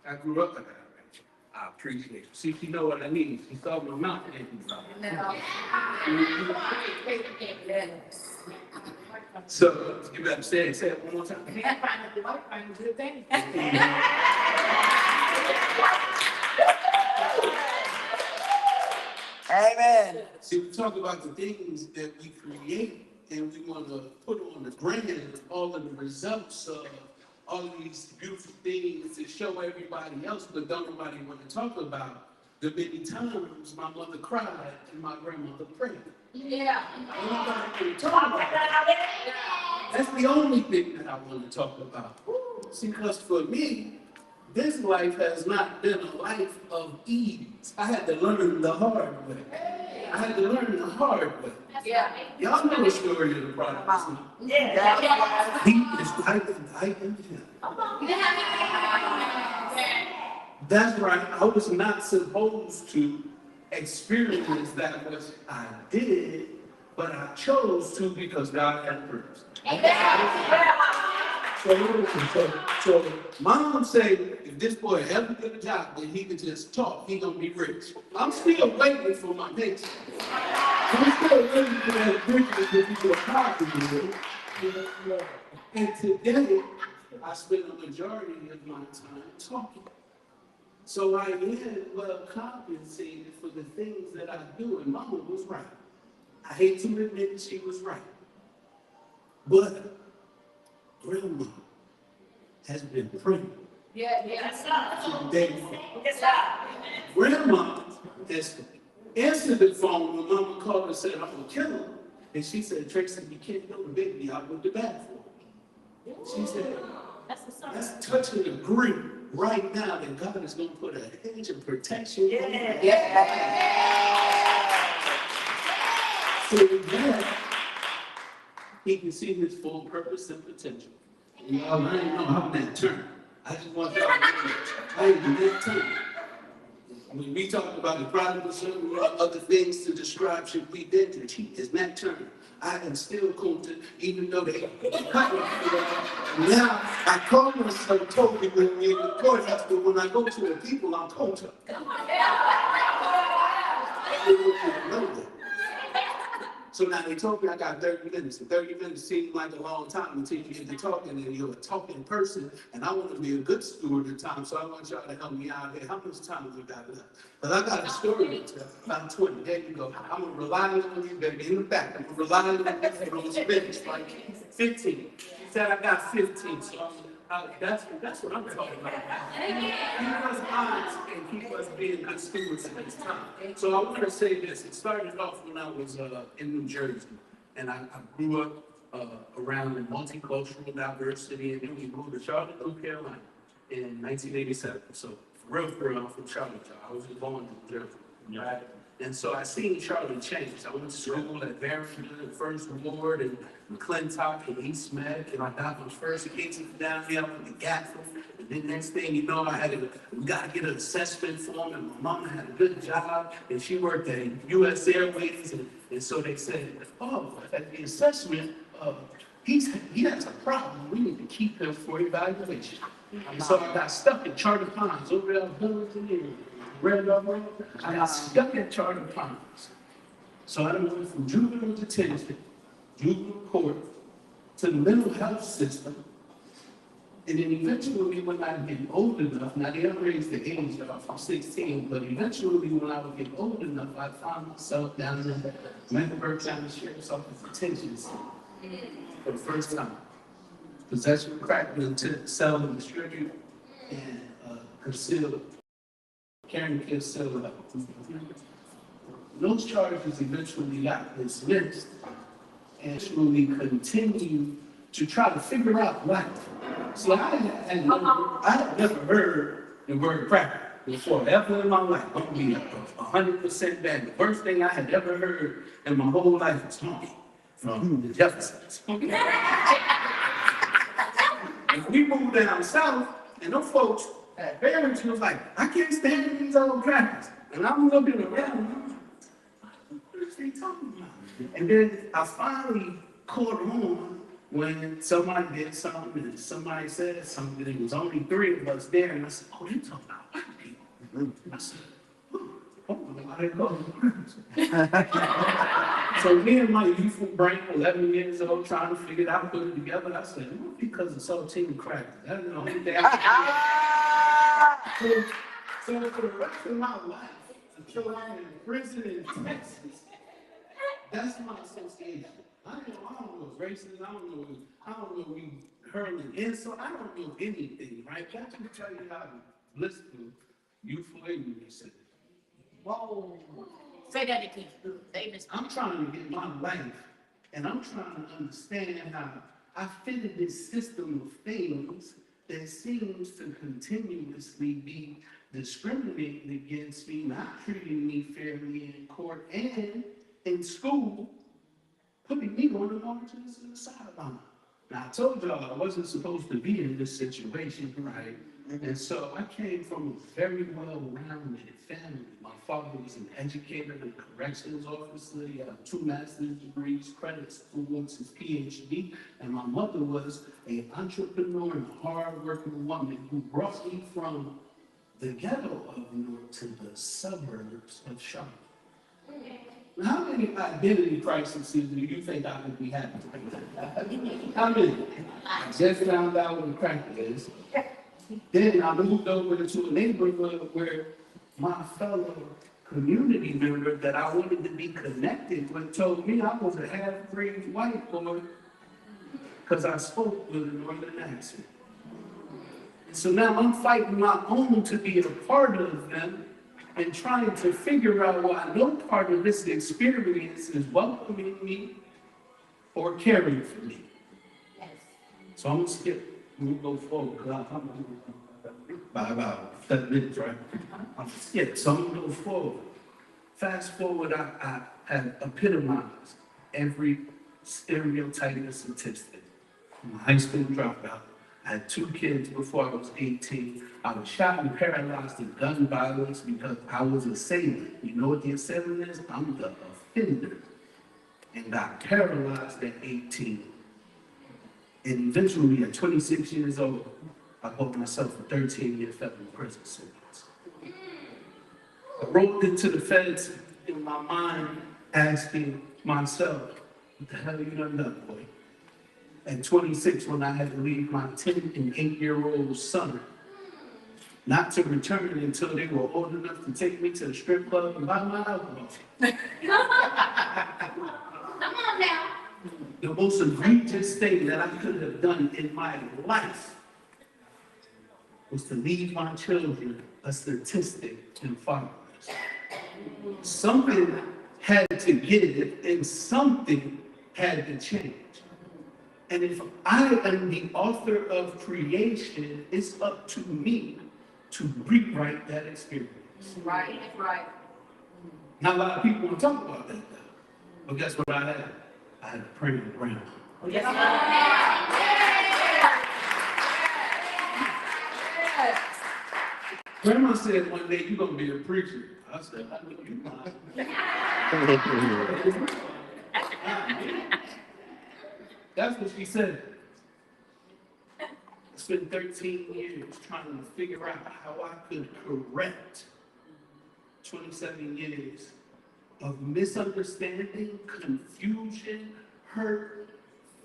I grew up like that. I appreciate it. See, she know what I need. She saw my mouth. So you better say it one more time. Amen. See, we talk about the things that we create and we want to put on the brand, all of the results of all of these beautiful things to show everybody else, but don't nobody want to talk about the many times my mother cried and my grandmother prayed. Yeah. Don't nobody want to talk about that. That's the only thing that I want to talk about. See, because for me, this life has not been a life of ease. I had to learn the hard way. I had to learn the hard way. Yeah. Y'all know the story of the prodigal. Yeah. He is fighting him. That's right. I was not supposed to experience that which I did, but I chose to because God had purpose. So mom said, if this boy ever get a job, then he can just talk. He gonna be rich. I'm still waiting for my next one. I'm still waiting for that richness to be a positive. And today, I spend a majority of my time talking. So I am well compensated for the things that I do, and Mama was right. I hate to admit that she was right. But Grandma has been praying. Yes, sir. Grandma has answered the phone when Mama called and said, I'm going to kill him. And she said, Tracy, you can't kill the baby out with the bathroom. She said, let's touch and agree right now that God is going to put a hedge of protection on you. So with that, he can see his full purpose and potential. Y'all, I ain't know I'm that turn. I just want y'all to know I ain't that turn. When we talk about the prodigal son, we have other things to describe should be vintage. He is that turn. I am still content, even though they cut me. Now, I call myself Toby when we're in the courthouse, but when I go to the people, I'm Kota. I don't want you to know that. So now they told me I got 30 minutes, and 30 minutes seems like a long time until you get to talking, and you're a talking person, and I want to be a good steward of time, so I want y'all to help me out here. How much time we got left? Because I got a story to tell, about 20. There you go. I'm going to rely on you, baby, in the back. I'm going to rely on you for those minutes, like 15. He said I got 15, so that's what I'm talking about. Keep us honest and keep us being good stewards of this time. So I want to say this. It started off when I was in New Jersey, and I grew up around the multicultural diversity, and then we moved to Charlotte, North Carolina in 1987. So for real, I'm from Charlotte. I was born in New Jersey, right? And so I seen Charlotte change. I went to school at Barrington, First Ward, and McClintock, and East Med, and I got my first Kensington down there with the Gatford. And then next thing you know, we got to get an assessment form, and my mama had a good job, and she worked at U.S. Airways, and so they said, oh, at the assessment, he has a problem. We need to keep him for evaluation. And so I got stuck in Charter Pines over there on Burlington area. I got stuck at Charter Pines. So I went from juvenile detention, juvenile court, to the mental health system. And then eventually when I get old enough, now they have raised the age from 16, but eventually when I would get old enough, I found myself down in the Mecklenburg County Sheriff's Office detention center for the first time. Possession of crack, sell and distribute, and conceal. Carrying kids still up. Those charges eventually got dismissed and actually continued to try to figure out life. See, I had never heard the word cracker before, ever in my life. I'm gonna be 100% bad. The first thing I had ever heard in my whole life was honky from the Jeffersons. And we moved down south, and those folks at Barrington was like, I can't stand these old crackers. And I'm looking around, what are they talking about? And then I finally caught on when somebody did something and somebody said something, there was only 3 of us there, and I said, oh, they're talking about white people. I said, I didn't know. So me and my youthful brain, 11 years old, trying to figure it out, put it together, I said, well, because of saltine crackers. That's the only thing I can do. So for the rest of my life, until I'm in prison in Texas, that's my association. I don't know if racist, I don't know if we hurling insult, I don't know anything, right? But I can tell you how blissful, youthful ignorance is. Whoa. Say that again. I'm trying to get my life, and I'm trying to understand how I fit in this system of things that seems to continuously be discriminating against me, not treating me fairly in court and in school, putting me on the margins and the sideline. Now, I told y'all I wasn't supposed to be in this situation, right? And so I came from a very well-rounded family. My father was an educator and corrections officer. He had 2 master's degrees, credits towards his PhD. And my mother was an entrepreneur and a hard-working woman who brought me from the ghetto of North to the suburbs of Charlotte. Now, how many identity crises do you think I could be having? How many? I just found out what the crack is. Then I moved over into a neighborhood where my fellow community member that I wanted to be connected with told me I was a half-breed white boy because I spoke with a northern accent. So now I'm fighting my own to be a part of them and trying to figure out why no part of this experience is welcoming me or caring for me. Yes. So I'm gonna skip. We'll go forward because I'm by about 7 minutes, right? I'm gonna skip. So I'm gonna go forward. Fast forward, I have epitomized every stereotype and statistic. I'm a high school dropout. I had 2 kids before I was 18. I was shot and paralyzed in gun violence because I was a assailant. You know what the assailant is? I'm the offender. And got paralyzed at 18. And eventually, at 26 years old, I bought myself a 13-year federal prison sentence. I rolled into the feds in my mind, asking myself, what the hell you done done, boy? At 26, when I had to leave my 10 and 8-year-old son, not to return until they were old enough to take me to the strip club and buy my alcohol. Come on now. The most egregious thing that I could have done in my life was to leave my children a statistic and fatherless. Something had to give and something had to change. And if I am the author of creation, it's up to me to rewrite that experience. Right, right. Not a lot of people want to talk about that though. But guess what I had? I had a praying grandma. Yes. Grandma said one day, you're going to be a preacher. I said, I know you're not. That's what she said. I spent 13 years trying to figure out how I could correct 27 years of misunderstanding, confusion, hurt,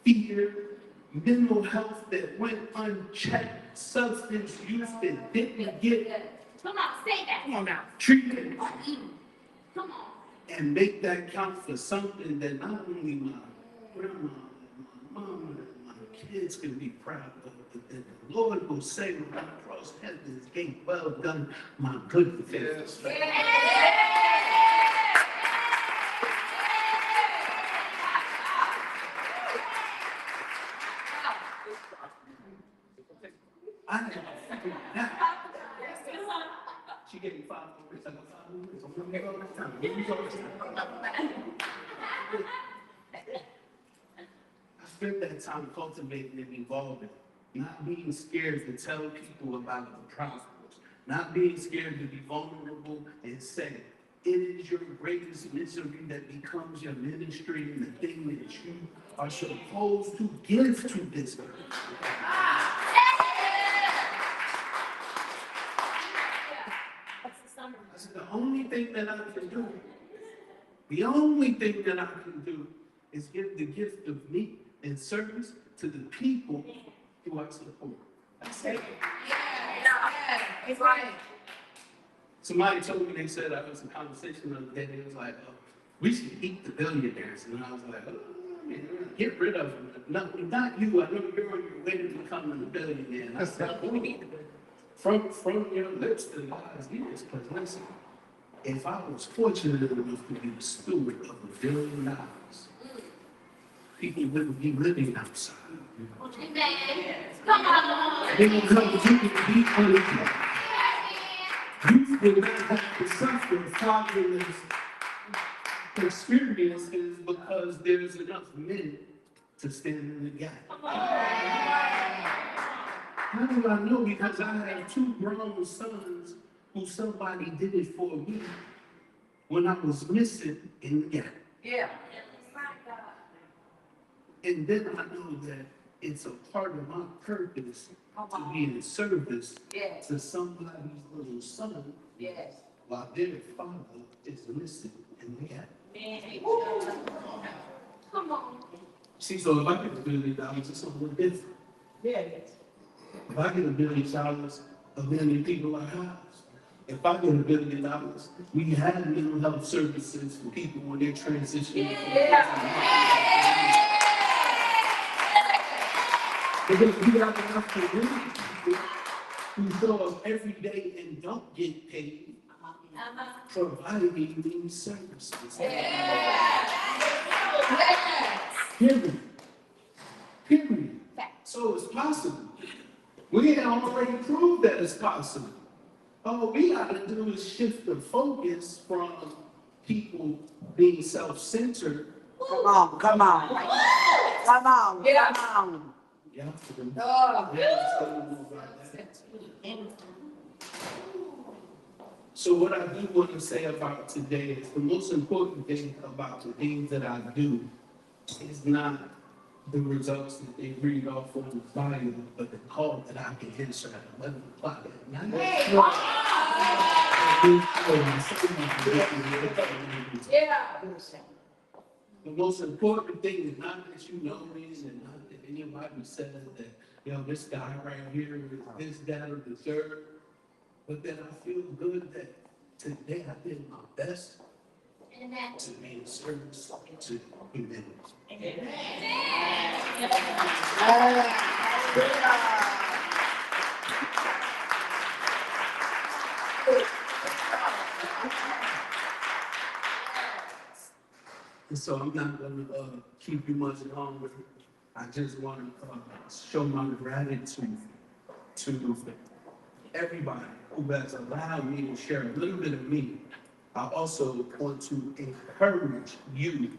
fear, mental health that went unchecked, substance use that didn't get Come on, say that. Come on now. treated, Come on. and make that count for something that not only my grandma and my mom and my kids can be proud of, but that the Lord will say when I cross heaven's gate, well done, my good faithful. I had to figure it out. She gave me 5 more minutes. I got 5 more minutes. I'm gonna make all this time. I spent that time cultivating and evolving, not being scared to tell people about the problems, not being scared to be vulnerable and say, it is your greatest misery that becomes your ministry and the thing that you are supposed to give to this earth. I said, the only thing that I can do, the only thing that I can do is give the gift of me and service to the people who I support. That's it. It's right. Somebody told me, they said, I was in a conversation the other day, they was like, oh, we should eat the billionaires. And I was like, oh, man, get rid of them. No, not you. I know you're on your way to becoming a billionaire. And I said, from your lips to God's ears, because listen, if I was fortunate enough to be the steward of $1 billion, people wouldn't be living outside. Amen. Come on. They will come to you and be unemployed. You will not have to suffer fatherless experiences because there's enough men to stand in the gap. How do I know? Because I have 2 grown sons who somebody did it for me when I was missing in the gap. Yeah. And then I know that it's a part of my purpose to be in service Yes. to somebody's little son Yes. while their father is missing in the gap. Come on. See, so if I get $1 billion, it's something different. Yeah, yes. If I get $1 billion, 1 million people are housed. If I get $1 billion, we have mental health services for people when they're transitioning. Because we have enough community people who show up every day and don't get paid providing these services. Period. Period. So it's possible. We have already proved that it's possible. All we got to do is shift the focus from people being self-centered. Come on, come on. Come on, Yeah. come on. Yeah, so what I do want to say about today is the most important thing about the things that I do is not the results that they read off on the Bible, but the call that I can answer at 11 o'clock at night. The most important thing is not that you know me and not that anybody says that, this guy right here is this, that, or the third, but that I feel good that today I did my best to be in service to humanity. And so I'm not going to keep you much longer. I just want to show my gratitude to everybody who has allowed me to share a little bit of me. I also want to encourage you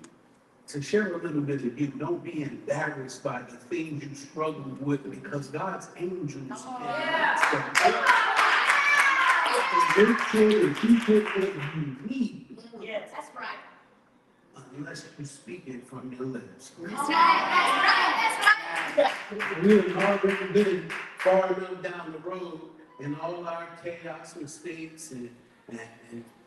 to share a little bit of you. Don't be embarrassed by the things you struggle with, because God's angels make sure that you get what you need. Yes, that's right. Unless you speak it from your lips. That's right. That's right. We have already been far enough down the road in all our chaos, mistakes, and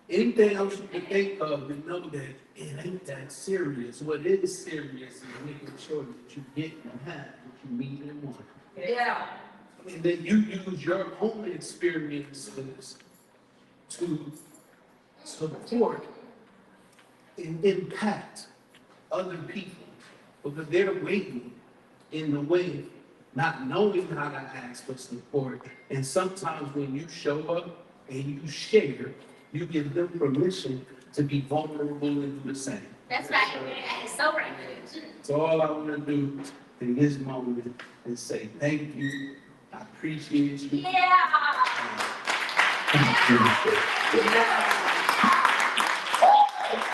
anything else you can think of, and know that it ain't that serious. What is serious is making sure that you get and have what you need and want. Yeah. And then you use your own experiences to support and impact other people, because they're waiting in the wave, not knowing how to ask for support. And sometimes when you show up and you share, you give them permission to be vulnerable and do the same. That's right. That's so right. So all I want to do in this moment is say thank you. I appreciate you. Yeah. Thank you.